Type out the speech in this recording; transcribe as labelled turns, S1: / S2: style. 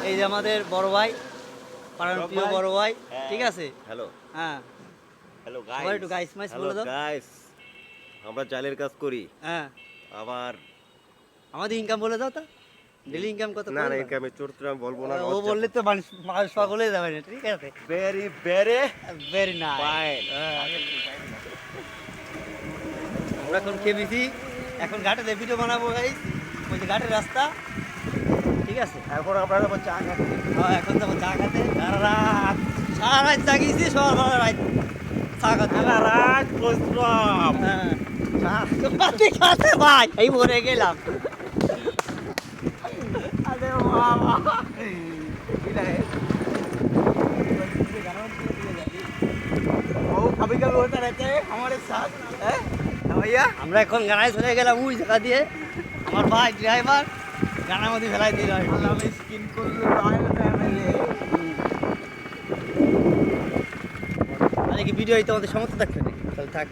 S1: এই যে আমাদের বড় ভাই, পাড়ার প্রিয় বড় ভাই, ঠিক আছে?
S2: হ্যালো
S1: হ্যাঁ,
S2: হ্যালো
S1: সবাই একটু গাইস মাইস বলে দাও।
S2: গাইস, আমরা জালের কাজ করি।
S1: হ্যাঁ,
S2: আবার
S1: আমাদের ইনকাম বলে দাও তো, ডেলি ইনকাম কত
S2: না
S1: করে?
S2: ইনকামে চরিত্র আমি বলবো না।
S1: ও বললে তো মানুষ মানুষ পাগল হয়ে যাবে না, ঠিক আছে?
S2: Very very
S1: very nice.
S2: Fine.
S1: আমরা এখন খেয়েছি, এখন ঘাটে ভিডিও বানাবো গাইস, ওই যে ঘাটের রাস্তা, ঠিক আছে?
S2: এখন আমরা যাবো চা খাতে।
S1: হ্যাঁ, এখন যাবো চা খেতে। সারা রাত জাগিয়েছি, সবার রাত চা খেতে।
S2: সারা রাত বসলাম।
S1: হ্যাঁ, চা খাতে ভাই, এই মরে গেলাম। আরে বাবা, আমরা এখন গানায় চলে গেলাম ওই জায়গা দিয়ে, আমার ভাই ড্রাইভার গানার মধ্যে ফেলাই দিল। তাহলে কি ভিডিও তোমাদের সমস্ত থাকবে নাকি? তাহলে থাক।